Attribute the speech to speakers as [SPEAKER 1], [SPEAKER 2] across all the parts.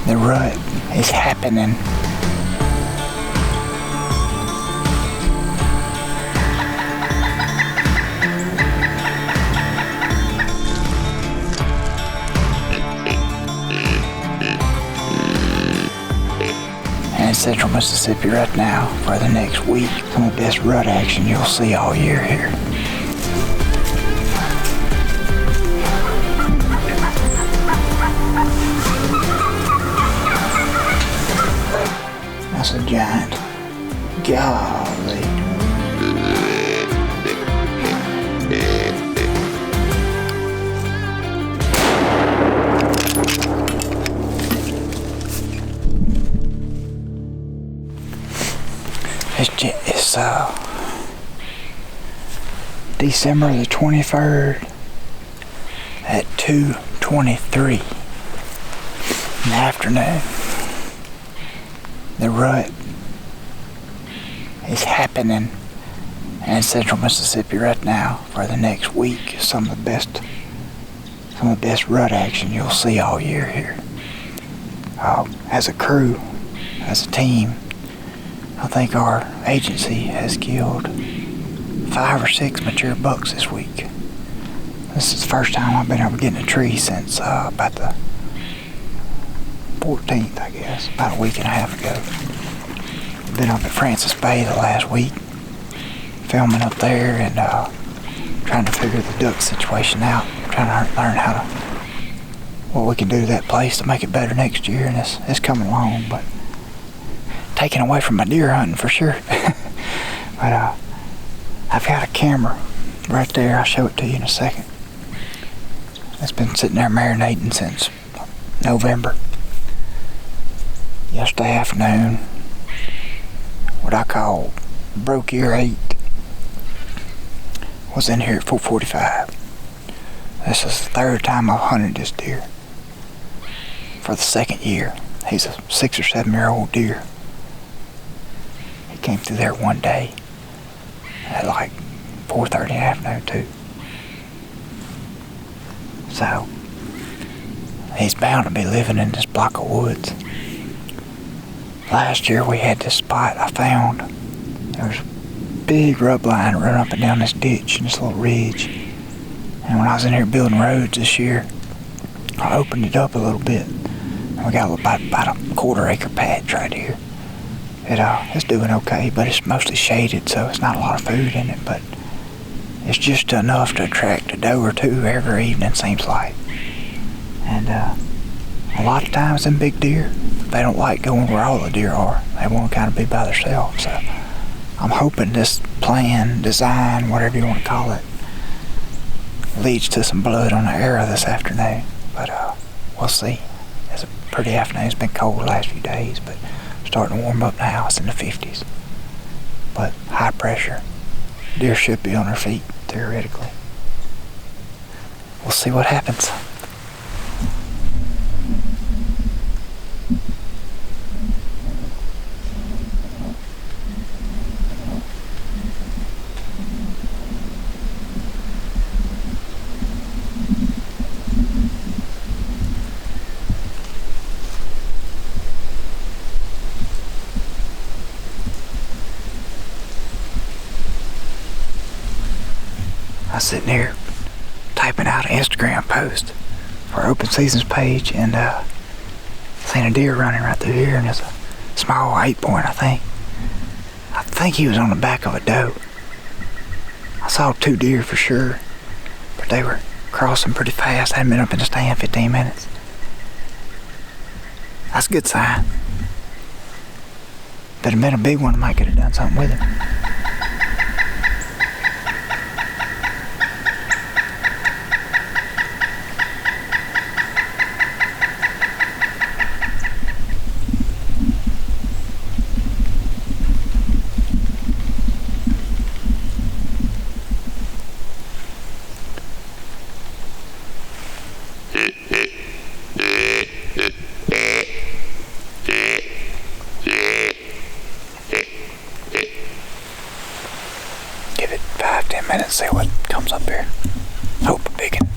[SPEAKER 1] The rut is happening. In central Mississippi right now for the next week. Some of the best rut action you'll see all year here. That's a giant. Golly. It's December the 23rd at 2:23 in the afternoon. The rut is happening in central Mississippi right now for the next week. Some of the best rut action you'll see all year here. As a crew, as a team, I think our agency has killed 5 or 6 mature bucks this week. This is the first time I've been able to get in a tree since about the 14th, I guess, about a week and a half ago. I've been up at Francis Bay the last week, filming up there and trying to figure the duck situation out, trying to learn what we can do to that place to make it better next year, and it's coming along, but taken away from my deer hunting for sure. But I've got a camera right there. I'll show it to you in a second. It's been sitting there marinating since November. Yesterday afternoon, what I call broke ear 8 was in here at 4:45. This is the 3rd time I've hunted this deer for the 2nd year. He's a 6 or 7 year old deer. He came through there one day at like 4:30 in the afternoon too. So he's bound to be living in this block of woods. Last year we had this spot I found. There was a big rub line running up and down this ditch and this little ridge. And when I was in here building roads this year, I opened it up a little bit. And we got about a 1/4 acre patch right here. It's doing okay, but it's mostly shaded, so it's not a lot of food in it, but it's just enough to attract a doe or two every evening, seems like. And a lot of times them big deer, they don't like going where all the deer are. They want to kind of be by themselves. So I'm hoping this plan, design, whatever you want to call it, leads to some blood on the arrow this afternoon. But we'll see. It's a pretty afternoon. It's been cold the last few days, but starting to warm up now. It's in the 50s. But high pressure. Deer should be on their feet, theoretically. We'll see what happens. I was sitting here typing out an Instagram post for our open seasons page and seen a deer running right through here, and it's a small 8-point, I think. I think he was on the back of a doe. I saw 2 deer for sure, but they were crossing pretty fast. I hadn't been up in the stand 15 minutes. That's a good sign. If it had been a big one, I might could have done something with it. Give it 5-10 minutes, see what comes up here. Hope a big one.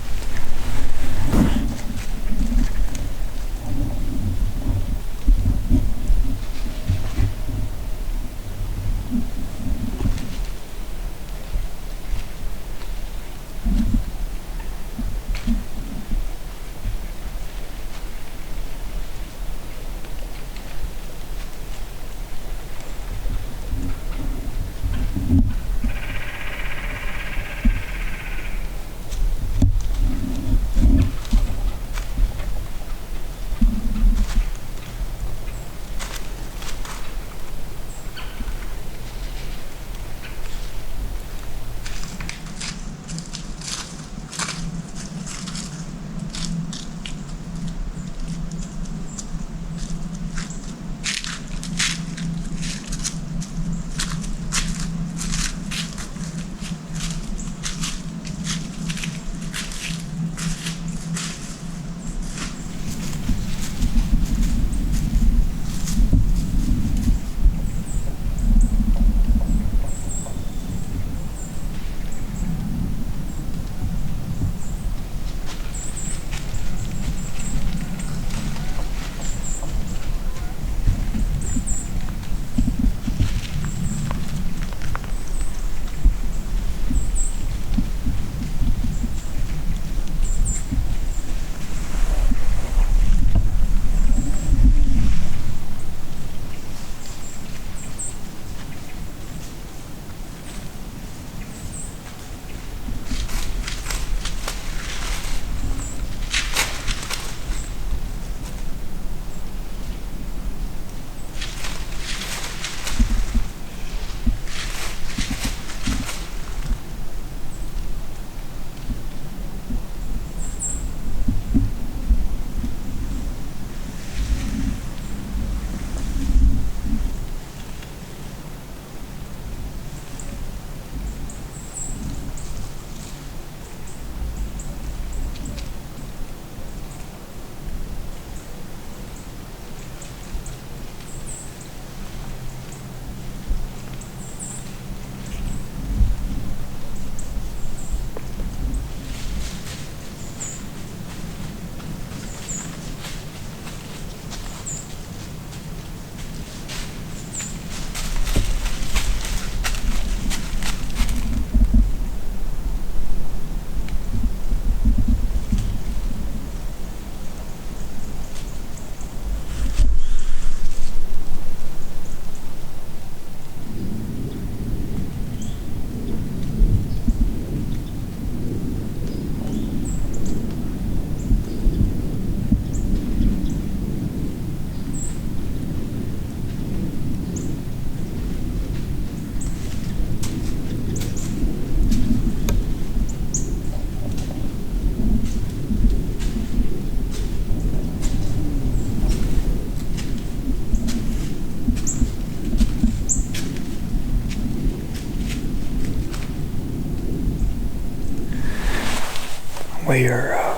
[SPEAKER 1] We are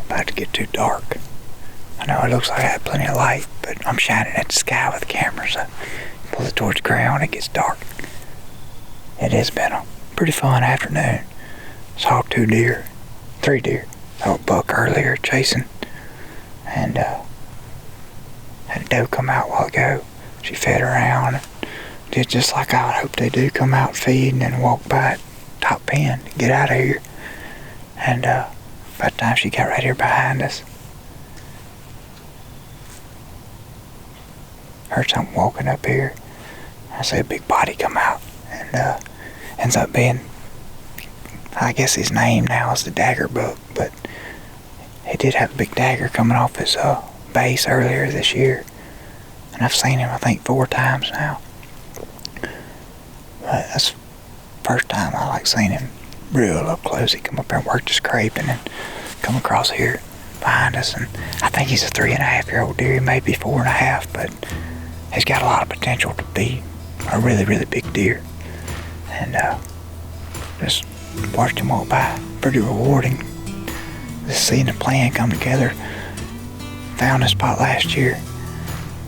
[SPEAKER 1] about to get too dark. I know it looks like I have plenty of light, but I'm shining at the sky with the camera, so pull it towards the ground, it gets dark. It has been a pretty fun afternoon. Saw 2 deer, 3 deer. Saw a buck earlier chasing, and had a doe come out a while ago. She fed around, did just like I would hope they do, come out feeding and walk by top pen to get out of here. And by the time she got right here behind us, heard something walking up here. I see a big body come out, and ends up being, I guess his name now is the Dagger Buck, but he did have a big dagger coming off his base earlier this year. And I've seen him, I think, 4 times now. But that's the first time I seen him real up close. He come up there and worked his scrape and then come across here behind us. And I think he's a 3.5-year-old deer. He may be 4.5, but he's got a lot of potential to be a really, really big deer. And just watched him walk by. Pretty rewarding. Just seeing the plan come together. Found a spot last year.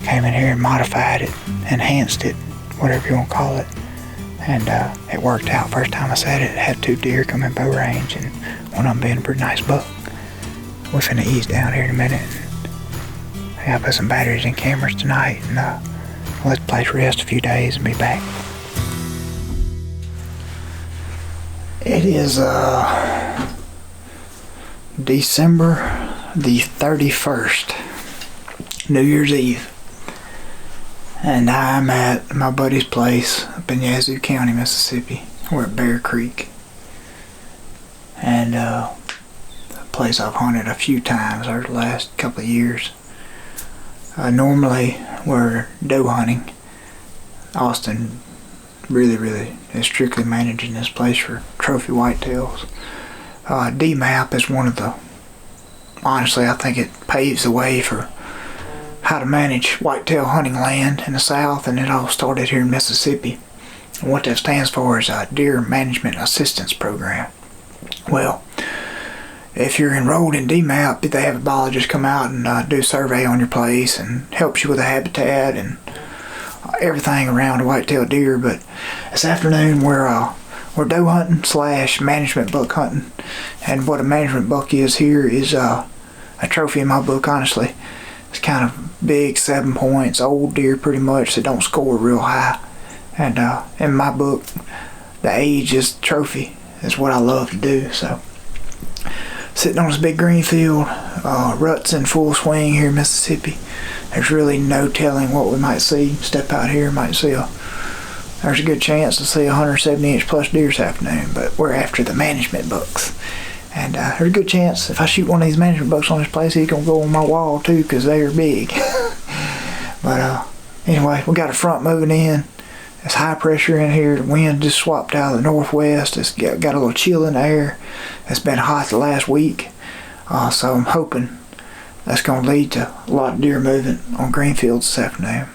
[SPEAKER 1] Came in here and modified it, enhanced it, whatever you want to call it. And it worked out. First time I said it, it had 2 deer come in bow range, and one of them being a pretty nice buck. We're finna ease down here in a minute. I gotta put some batteries in cameras tonight, and let the place rest a few days and be back. It is December the 31st, New Year's Eve. And I'm at my buddy's place up in Yazoo County, Mississippi. We're at Bear Creek. And a place I've hunted a few times over the last couple of years. Normally we're doe hunting. Austin really is strictly managing this place for trophy whitetails. D-MAP is one of the, honestly, I think it paves the way for how to manage whitetail hunting land in the South, and it all started here in Mississippi. And what that stands for is a Deer Management Assistance Program. Well, if you're enrolled in D-MAP, they have a biologist come out and do a survey on your place and helps you with the habitat and everything around a whitetail deer. But this afternoon we're doe hunting / management buck hunting, and what a management buck is here is a trophy in my book. Honestly, it's kind of big, 7 points, old deer pretty much that don't score real high. And in my book, the age is trophy. Is what I love to do. So sitting on this big green field, ruts in full swing here in Mississippi. There's really no telling what we might see. Step out here, might see there's a good chance to see 170-inch plus deer this afternoon, but we're after the management bucks. And there's a good chance if I shoot one of these management bucks on this place, he's gonna go on my wall too, because they're big. But anyway, we got a front moving in. It's high pressure in here. The wind just swapped out of the northwest. It's got a little chill in the air. It's been hot the last week. So I'm hoping that's going to lead to a lot of deer movement on green fields this afternoon.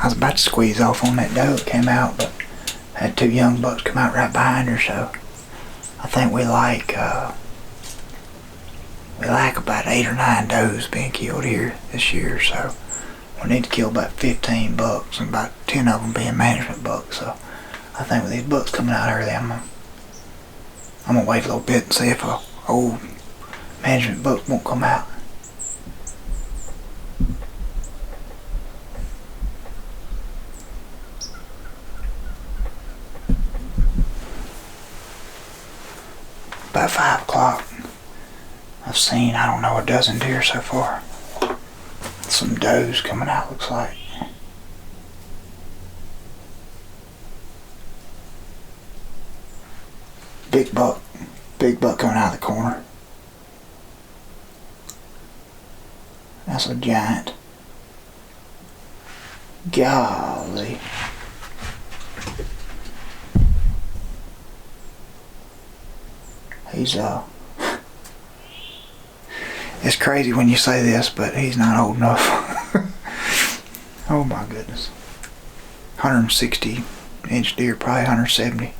[SPEAKER 1] I was about to squeeze off on that doe that came out, but I had 2 young bucks come out right behind her, so I think we like about 8 or 9 does being killed here this year, so we need to kill about 15 bucks and about 10 of them being management bucks. So I think with these bucks coming out early, I'm gonna wait a little bit and see if a old management buck won't come out. About 5 o'clock. I've seen, I don't know, a dozen deer so far. Some does coming out, looks like. Big buck coming out of the corner. That's a giant. Golly. He's it's crazy when you say this, but he's not old enough. Oh my goodness. 160-inch deer, probably 170.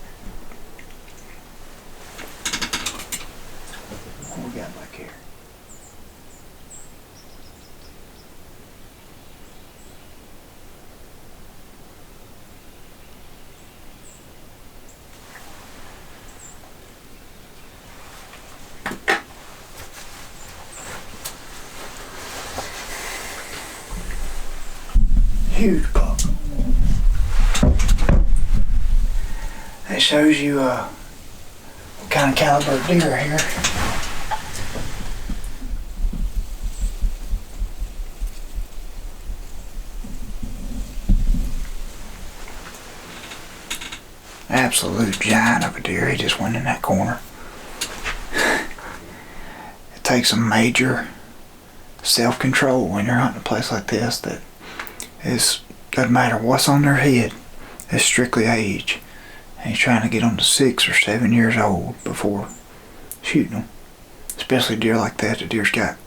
[SPEAKER 1] What we got back here? Huge buck. That shows you what kind of caliber of deer are here. Absolute giant of a deer. He just went in that corner. It takes some major self-control when you're hunting a place like this. That doesn't matter what's on their head. It's strictly age. And he's trying to get them to 6 or 7 years old before shooting them. Especially deer like that. The deer's got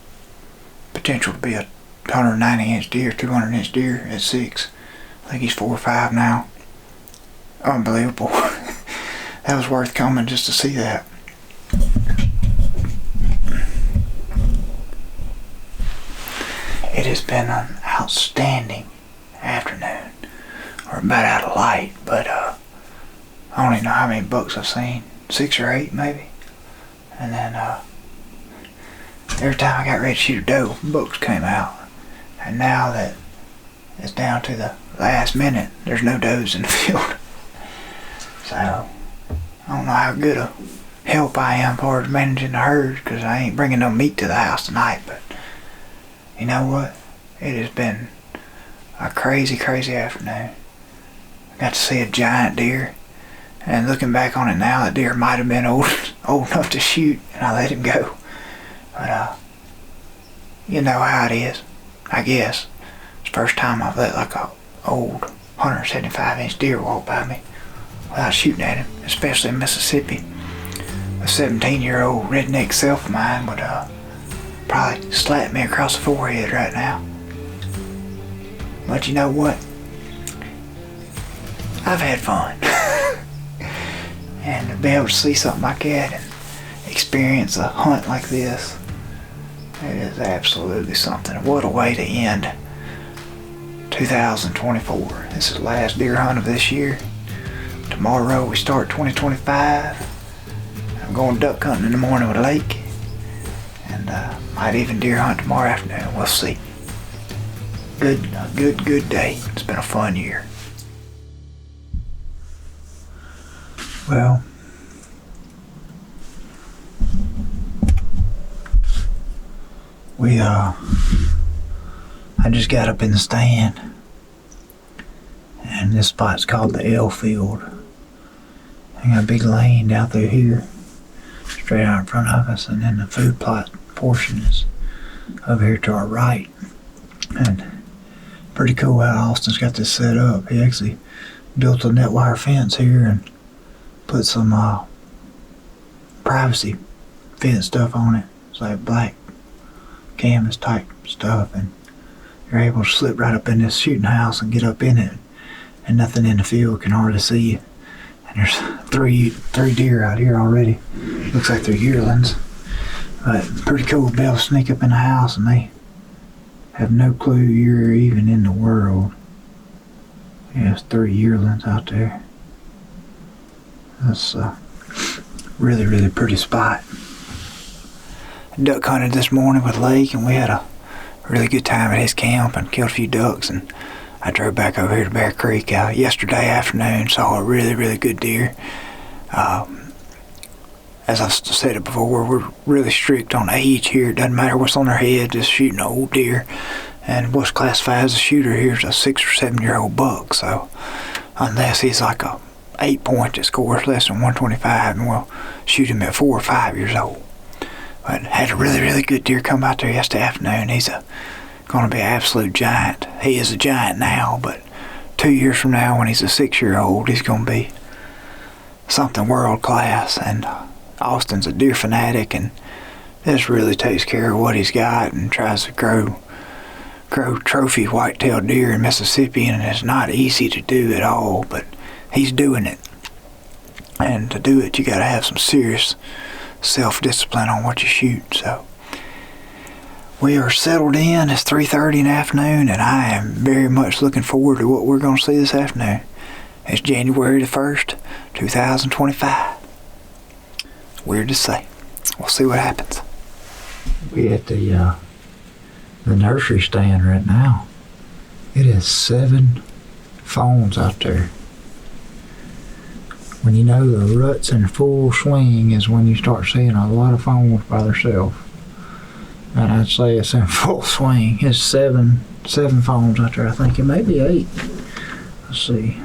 [SPEAKER 1] potential to be a 190-inch deer, 200-inch deer at 6. I think he's 4 or 5 now. Unbelievable. That was worth coming just to see that. It has been an outstanding afternoon. We're about out of light, but I don't even know how many bucks I've seen. 6 or 8 maybe. And then every time I got ready to shoot a doe, bucks came out. And now that it's down to the last minute, there's no does in the field. So I don't know how good a help I am as far as managing the herd, because I ain't bringing no meat to the house tonight. But you know what? It has been a crazy, crazy afternoon. I got to see a giant deer, and looking back on it now, the deer might have been old enough to shoot, and I let him go. But you know how it is, I guess. It's the first time I've let like a old 175-inch deer walk by me without shooting at him, especially in Mississippi. A 17-year-old redneck self of mine would probably slap me across the forehead right now. But you know what? I've had fun. And to be able to see something like that and experience a hunt like this, it is absolutely something. What a way to end 2024. This is the last deer hunt of this year. Tomorrow we start 2025. I'm going duck hunting in the morning with a lake. And might even deer hunt tomorrow afternoon. We'll see. A good day. It's been a fun year. Well, I just got up in the stand, and this spot's called the L field. I got a big lane down through here, straight out in front of us, and then the food plot portion is over here to our right. And pretty cool how Austin's got this set up. He actually built a net wire fence here and put some privacy fence stuff on it. It's like black canvas type stuff, and you're able to slip right up in this shooting house and get up in it, and nothing in the field can hardly see you. And there's three deer out here already. Looks like they're yearlings. But pretty cool to be able to sneak up in the house and they have no clue you're even in the world. Yeah, there's 3 yearlings out there. That's a really, really pretty spot. Duck hunted this morning with Lake, and we had a really good time at his camp and killed a few ducks, and I drove back over here to Bear Creek yesterday afternoon, saw a really, really good deer. As I've said it before, we're really strict on age here. It doesn't matter what's on their head, just shooting an old deer. And what's classified as a shooter here is a 6 or 7 year old buck. So unless he's like a 8-point that scores less than 125, and we'll shoot him at 4 or 5 years old. But had a really, really good deer come out there yesterday afternoon. He's going to be an absolute giant. He is a giant now, but 2 years from now, when he's a 6-year-old, he's going to be something world class. And Austin's a deer fanatic and just really takes care of what he's got and tries to grow trophy white-tailed deer in Mississippi, and it's not easy to do at all, but he's doing it. And to do it, you got to have some serious self-discipline on what you shoot. So we are settled in. It's 3:30 in the afternoon, and I am very much looking forward to what we're going to see this afternoon. It's January the 1st, 2025. Weird to say. We'll see what happens. We at the nursery stand right now. It is 7 fawns out there. When you know the rut's in full swing is when you start seeing a lot of fawns by themselves. And I'd say it's in full swing. It's seven fawns out there. I think it may be 8. Let's see.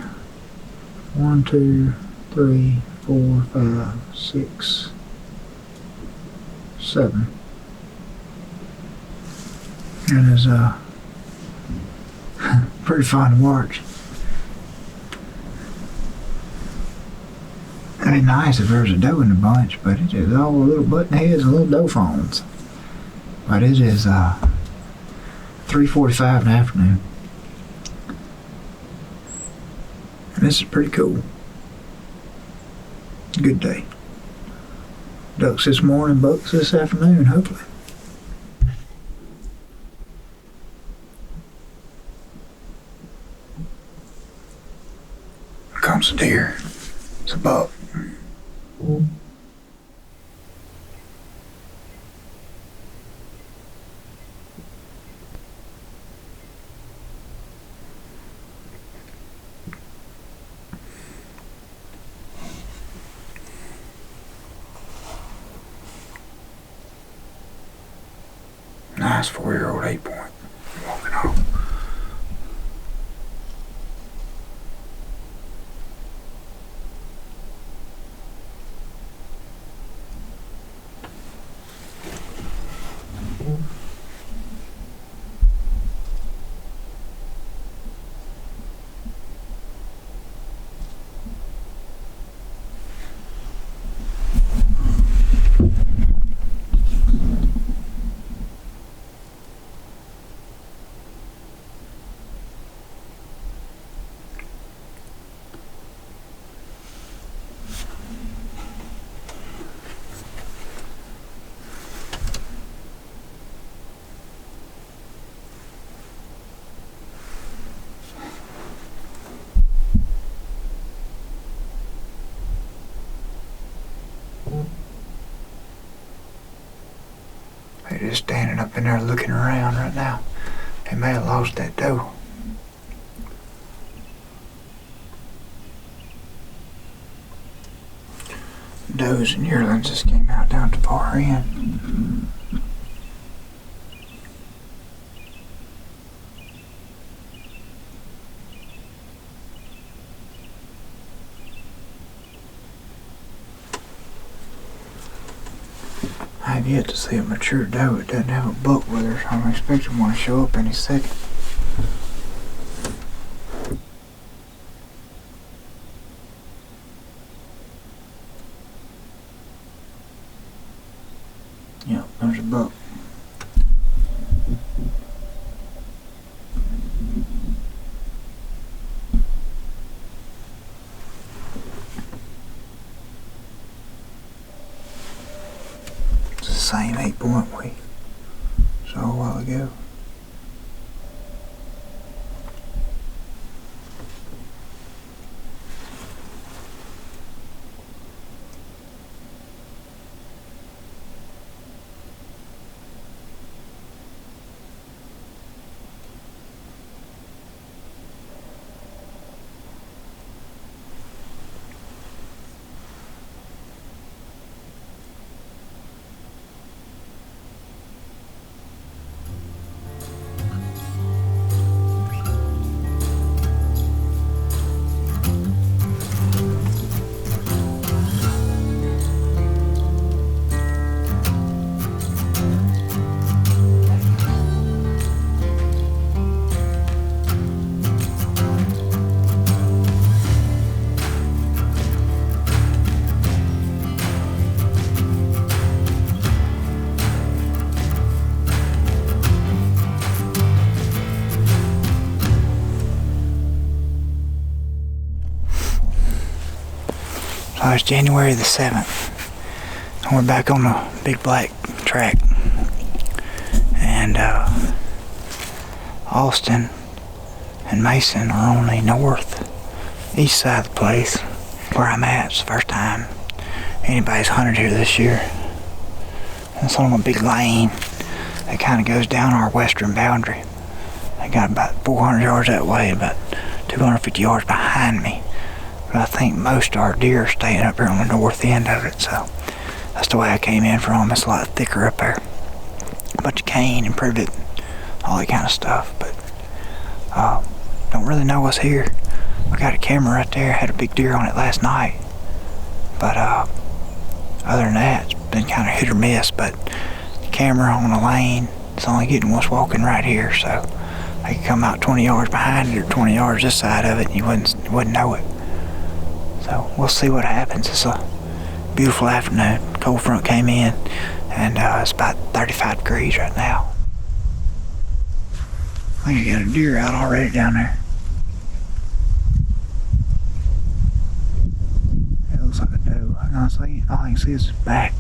[SPEAKER 1] 1, 2, 3, 4, 5, 6, 7. And it's pretty fun to watch. It'd be nice if there was a doe in the bunch, but it is all little button heads and little doe fawns. But it is 3:45 in the afternoon. And this is pretty cool. Good day. Ducks this morning, bucks this afternoon, hopefully. Here comes a deer. It's a buck. Nice 4-year-old 8-point. Walking off. They're just standing up in there looking around right now. They may have lost that doe. Does and yearlings just came out down to the far end. I have yet to see a mature doe. It doesn't have a buck with her, so I'm expecting one to show up any second. Yep, there's a buck. a while ago. So it's January the 7th, and we're back on the Big Black Tract, and Austin and Mason are on the northeast side of the place where I'm at. It's the first time anybody's hunted here this year. And it's on a big lane that kind of goes down our western boundary. I got about 400 yards that way, about 250 yards behind me. But I think most of our deer are staying up here on the north end of it, so that's the way I came in from. It's a lot thicker up there. A bunch of cane, improved it, all that kind of stuff, but don't really know what's here. I got a camera right there, had a big deer on it last night, but other than that, it's been kind of hit or miss. But the camera on the lane, it's only getting what's walking right here, so I could come out 20 yards behind it or 20 yards this side of it and you wouldn't know it. So we'll see what happens. It's a beautiful afternoon. Cold front came in, and it's about 35 degrees right now. I think I got a deer out already down there. It looks like a doe. Honestly, all I can see is his back.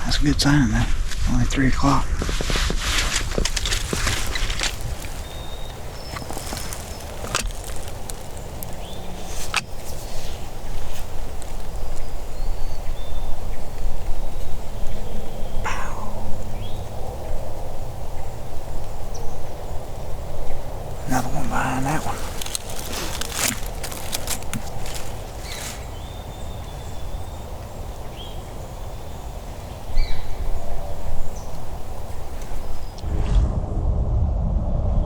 [SPEAKER 1] That's a good sign, though. Only 3 o'clock. Another one behind that one.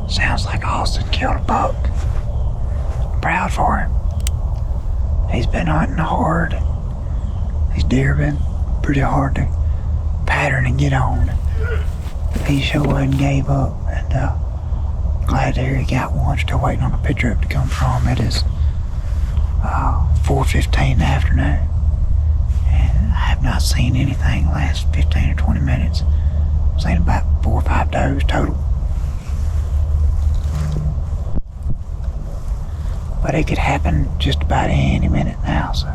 [SPEAKER 1] Sounds like Austin killed a buck. Proud for him. He's been hunting hard. These deer have been pretty hard to pattern and get on. He sure wasn't gave up, and glad to hear he got one. Still waiting on a picture up to come from. It is 4:15 in the afternoon, and I have not seen anything the last 15 or 20 minutes. I've seen about 4 or 5 does total. But it could happen just about any minute now, so.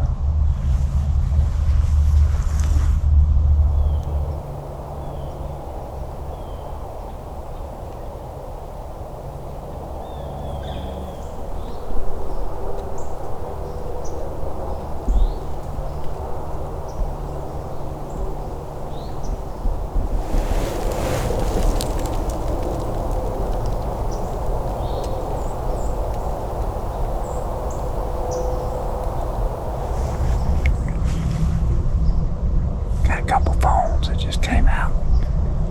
[SPEAKER 1] Couple phones that just came out.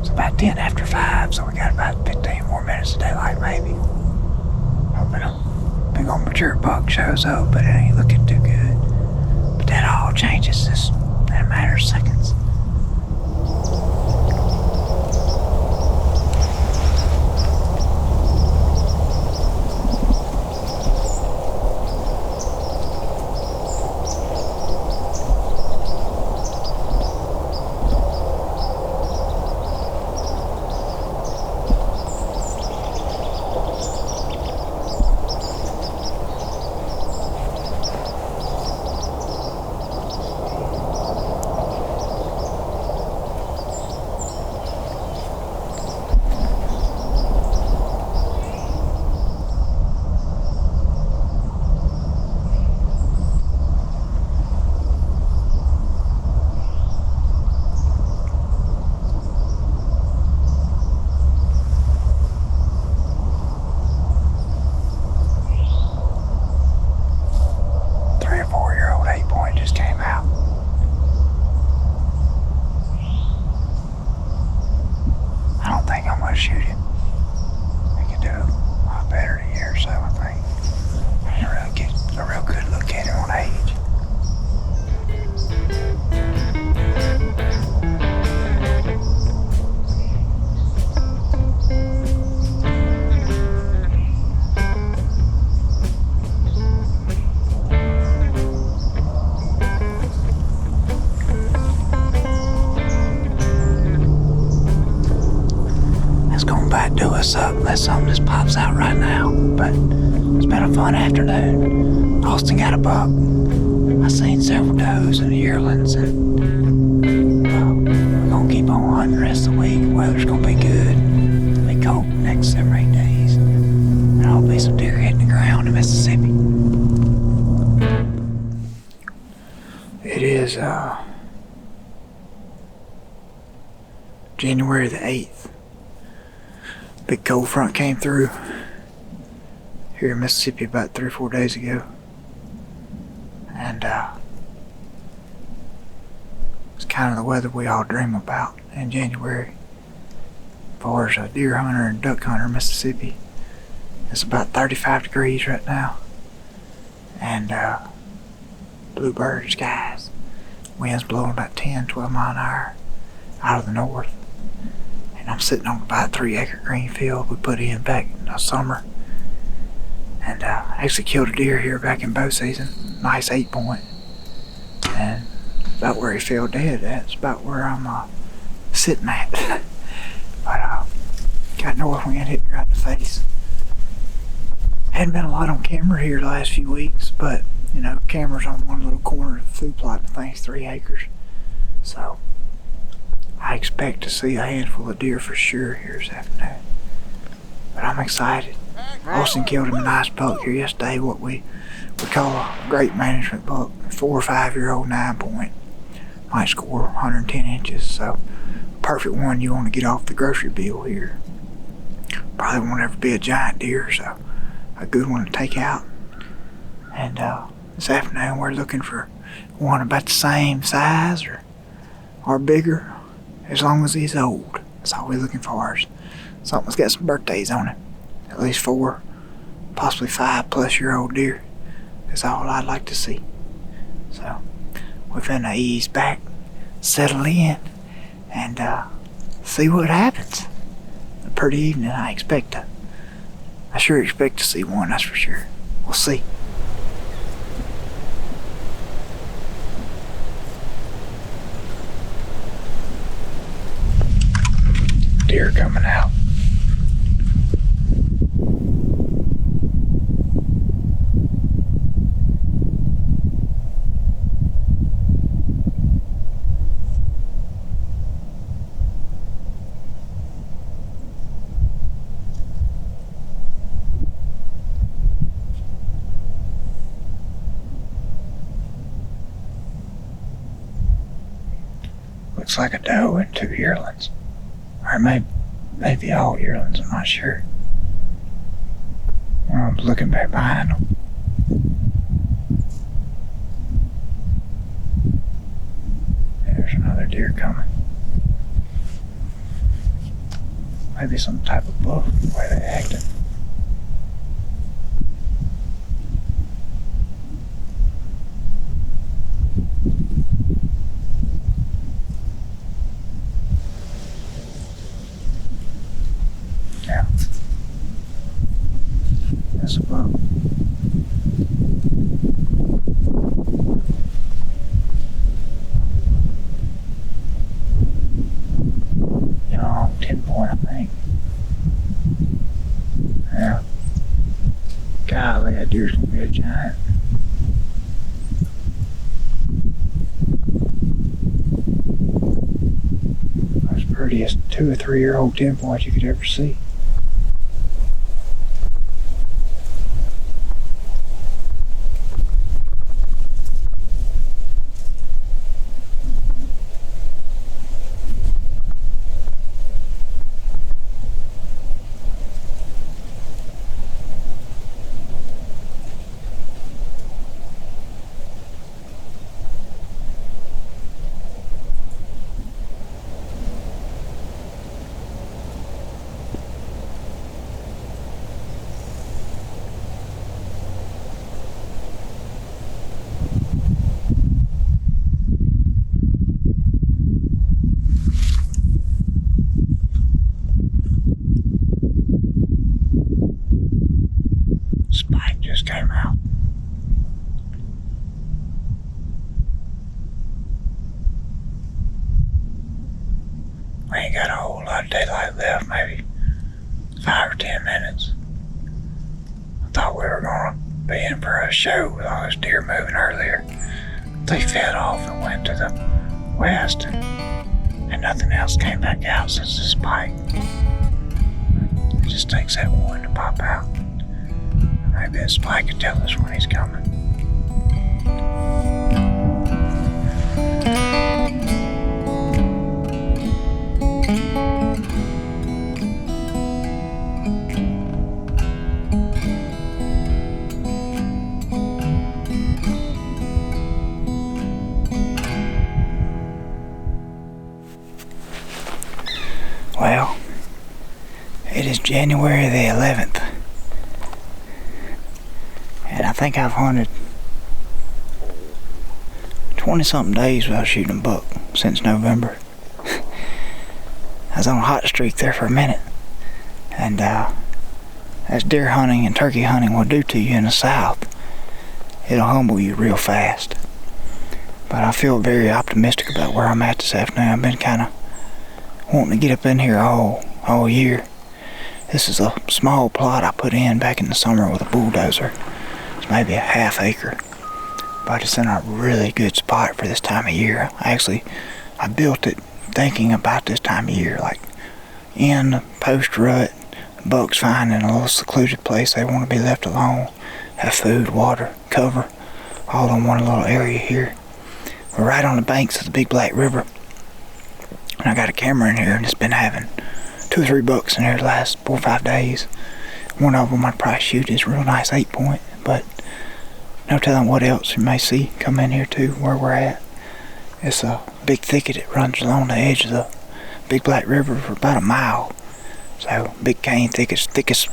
[SPEAKER 1] It's about 10 after 5, so we got about 15 more minutes of daylight maybe. Hoping a big old mature buck shows up, but it ain't looking too good. But that all changes just in a matter of seconds. what's up unless something just pops out right now. But it's been a fun afternoon. Austin got a buck. I seen several does and yearlings, and we're gonna keep on hunting the rest of the week. Weather's gonna be good. It'll be cold the next 7 or 8 days. And there'll be some deer hitting the ground in Mississippi. It is January the 8th. Big cold front came through here in Mississippi about 3 or 4 days ago. And it's kind of the weather we all dream about in January. As far as a deer hunter and duck hunter in Mississippi, it's about 35 degrees right now. And bluebird skies. Winds blowing about 10, 12 mile an hour out of the north. And I'm sitting on about a 3-acre green field we put in back in the summer. And I actually killed a deer here back in bow season. Nice 8-point. And about where he fell dead, that's about where I'm sitting at. But got north wind hit me right in the face. Hadn't been a lot on camera here the last few weeks, but you know, camera's on one little corner of the food plot, the thing's 3 acres. So I expect to see a handful of deer for sure here this afternoon. But I'm excited. Austin killed him a nice buck here yesterday, what we call a great management buck. 4 or 5 year old 9-point. Might score 110 inches, so perfect one you want to get off the grocery bill here. Probably won't ever be a giant deer, so a good one to take out. And this afternoon we're looking for one about the same size or bigger, as long as he's old. That's all we're looking for, is something that's got some birthdays on it. At least 4, possibly 5+ year old deer. That's all I'd like to see. So we're finna ease back, settle in, and see what happens. A pretty evening I sure expect to see one, that's for sure. We'll see. Deer coming out. Looks like a doe and 2 yearlings. Or maybe all yearlings, I'm not sure. One of them's looking back behind them. There's another deer coming. Maybe some type of buck, the way they acted. Yeah. That's a buck. You know, 10-point, I think. Yeah. Golly, that deer's gonna be a giant. That's the prettiest 2 or 3 year old 10-point you could ever see. Spike just came out. We ain't got a whole lot of daylight left, maybe 5 for 10 minutes. I thought we were gonna be in for a show with all those deer moving earlier. They fed off and went to the west, and nothing else came back out since the spike. It just takes that one to pop out. Maybe that spike can tell us when he's coming. Well, it is January the 11th, and I think I've hunted 20-something days without shooting a buck since November. I was on a hot streak there for a minute, and as deer hunting and turkey hunting will do to you in the South, it'll humble you real fast. But I feel very optimistic about where I'm at this afternoon. I've been kind of wanting to get up in here all year. This is a small plot I put in back in the summer with a bulldozer. It's maybe a half acre, but it's in a really good spot for this time of year. I built it thinking about this time of year, like in the post rut, bucks find in a little secluded place they want to be left alone, have food, water, cover, all in one little area here. We're right on the banks of the Big Black River. And I got a camera in here, and it's been having 2 or 3 bucks in here the last 4 or 5 days. One of them I'd probably shoot is a real nice 8-point, but no telling what else you may see come in here too, where we're at. It's a big thicket that runs along the edge of the Big Black River for about a mile. So, big cane thickets, thickest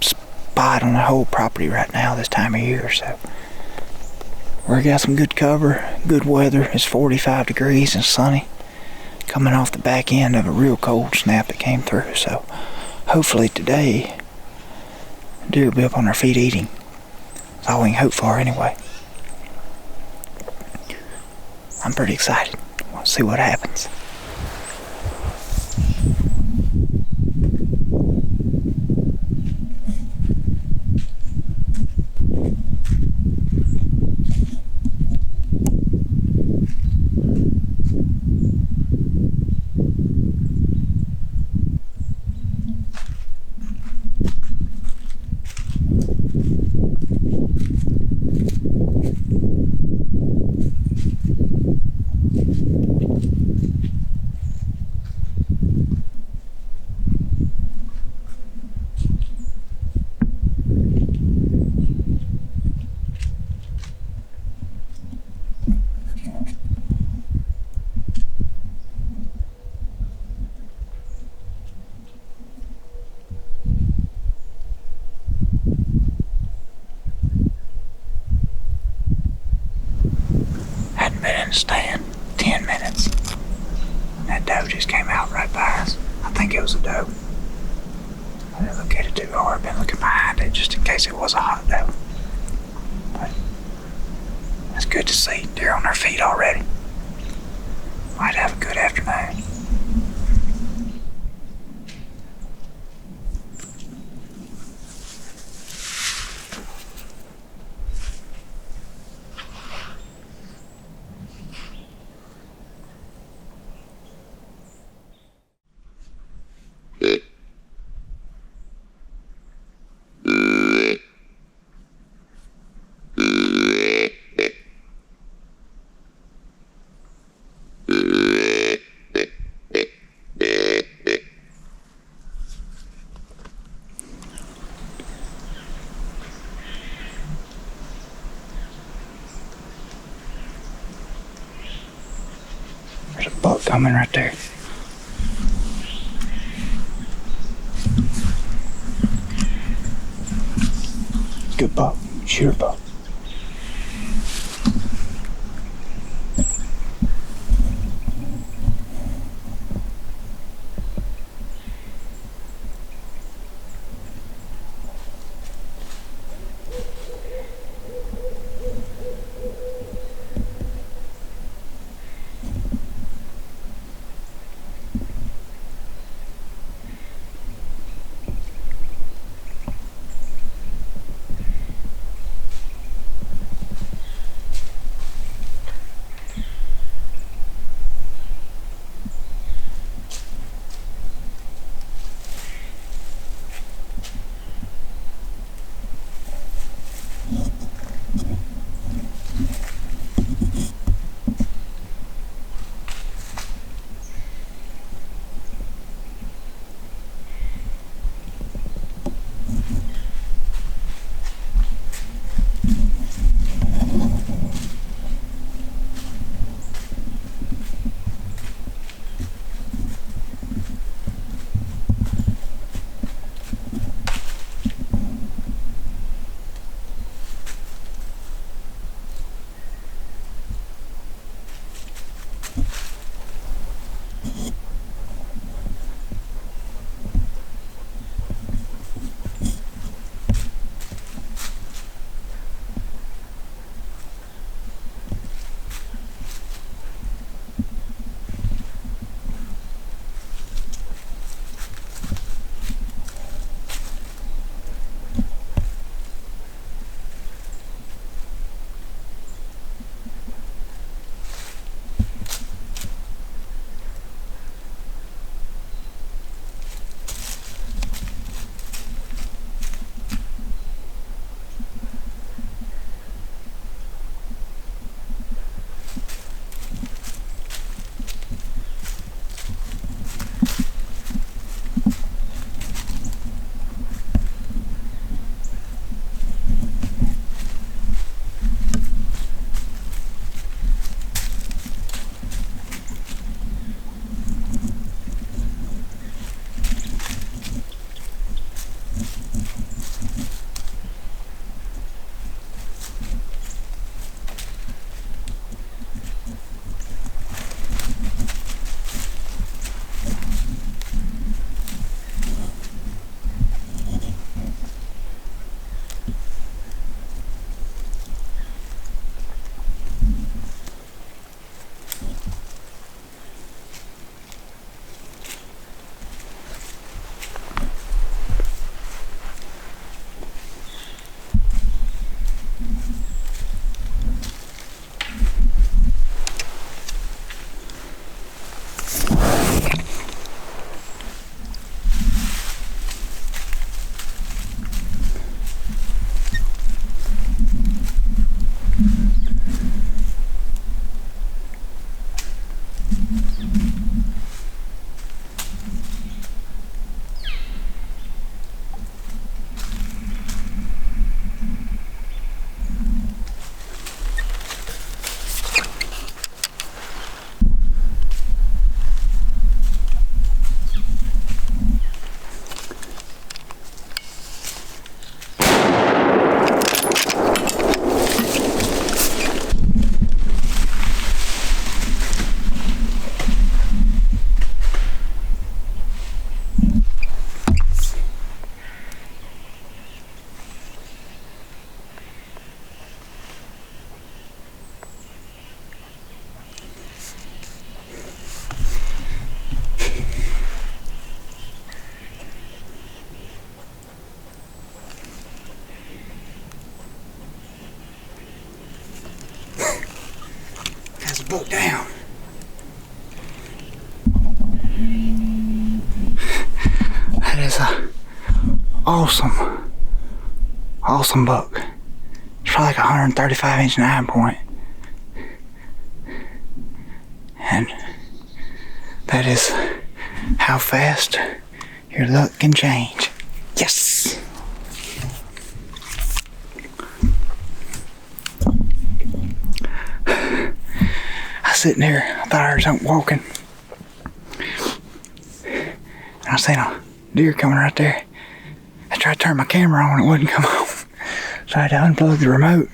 [SPEAKER 1] spot on the whole property right now this time of year. So, we got some good cover, good weather. It's 45 degrees and sunny, coming off the back end of a real cold snap that came through. So hopefully today deer will be up on their feet eating. That's all we can hope for anyway. I'm pretty excited. We'll see what happens. Stand 10 minutes. That doe just came out right by us. I think it was a doe. I didn't look at it too hard. I've been looking behind it just in case it was a hot doe. But it's good to see deer on their feet already. Might have a good afternoon. There's a buck coming right there. Good buck. Sure buck. awesome buck. It's probably like a 135-inch 9-point. And that is how fast your luck can change. Yes! I was sitting there, I thought I heard something walking. And I seen a deer coming right there. I tried to turn my camera on, it wouldn't come on. So I had to unplug the remote.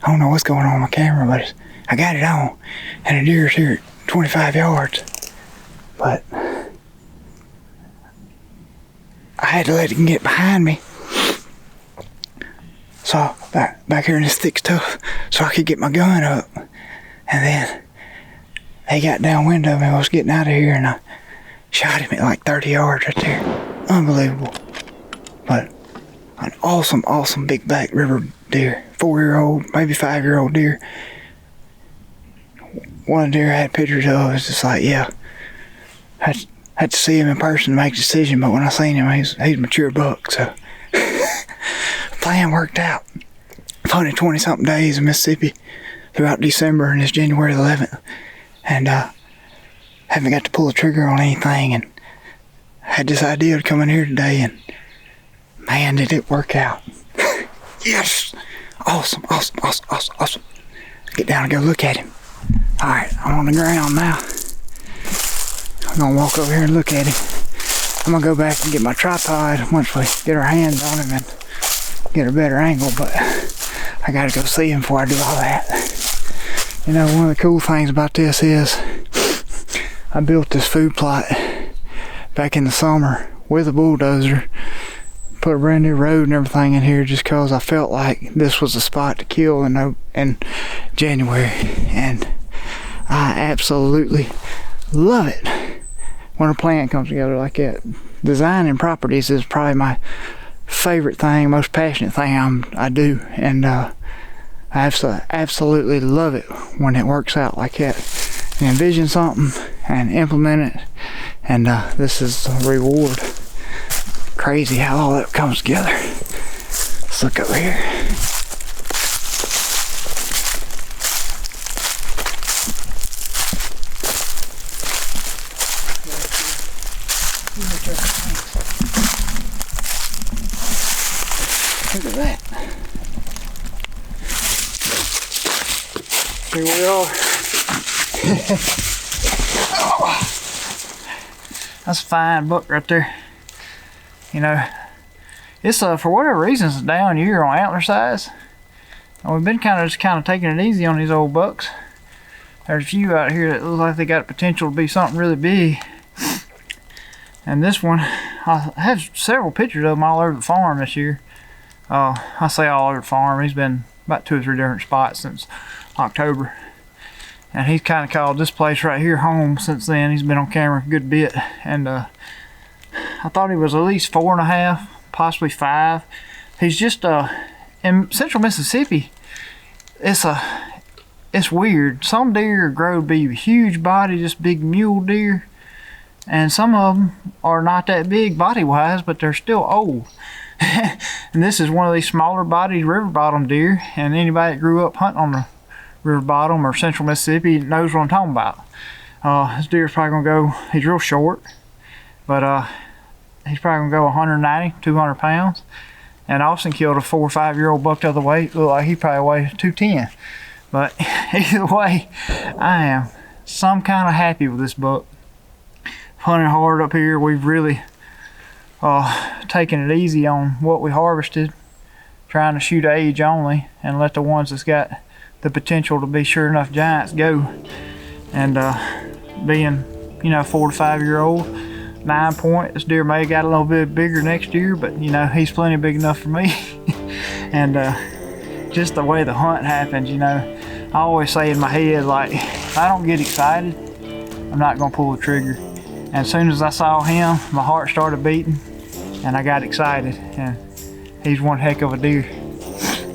[SPEAKER 1] I don't know what's going on with my camera, but I got it on. And the deer's here at 25 yards. But I had to let him get behind me. So back here in this thick stuff, so I could get my gun up. And then they got downwind of me. I was getting out of here, and I shot him at like 30 yards right there. Unbelievable. But an awesome Big Black River deer. 4-year-old, maybe 5-year-old deer. One of the deer I had pictures of. It's just like, yeah. Had to see him in person to make a decision, but when I seen him, he's a mature buck, so. Plan worked out. 120-something days in Mississippi throughout December, and it's January 11th. And haven't got to pull the trigger on anything, and had this idea to come in here today, and man, did it work out. Yes! Awesome. Get down and go look at him. Alright, I'm on the ground now. I'm gonna walk over here and look at him. I'm gonna go back and get my tripod once we get our hands on him and get a better angle, but I gotta go see him before I do all that. You know, one of the cool things about this is I built this food plot back in the summer with a bulldozer. Put a brand new road and everything in here just cause I felt like this was a spot to kill in January, and I absolutely love it when a plan comes together like that. Designing properties is probably my favorite thing, most passionate thing I do, and I absolutely love it when it works out like that. And envision something and implement it, and this is the reward. Crazy how all that comes together. Let's look over here. Look at that. Here we are. Oh, that's a fine buck right there. You know, it's for whatever reason it's a down year on antler size. And we've been kind of taking it easy on these old bucks. There's a few out here that look like they got potential to be something really big. And this one, I have several pictures of him all over the farm this year. I say all over the farm. He's been about 2 or 3 different spots since October. And he's kind of called this place right here home since then. He's been on camera a good bit. And I thought he was at least 4.5, possibly 5. He's just in central Mississippi. It's weird. Some deer grow to be huge body, just big mule deer, and some of them are not that big body wise, but they're still old. And this is one of these smaller bodied river bottom deer, and anybody that grew up hunting on the river bottom or central Mississippi knows what I'm talking about. This deer's probably gonna go, he's real short, but he's probably gonna go 190, 200 pounds. And Austin killed a 4 or 5 year old buck the other way. Looked like he probably weighed 210. But either way, I am some kind of happy with this buck. Hunting hard up here. We've really taken it easy on what we harvested, trying to shoot age only and let the ones that's got the potential to be sure enough giants go. And being, 4 to 5 year old, 9 point, this deer may have got a little bit bigger next year, but he's plenty big enough for me. And just the way the hunt happens, I always say in my head, like, if I don't get excited, I'm not gonna pull the trigger. And as soon as I saw him, my heart started beating and I got excited, and he's one heck of a deer.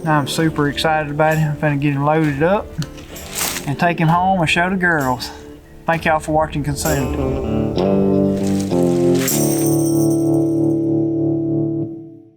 [SPEAKER 1] I'm super excited about him. I'm gonna get him loaded up and take him home and show the girls. Thank y'all for watching Consumed.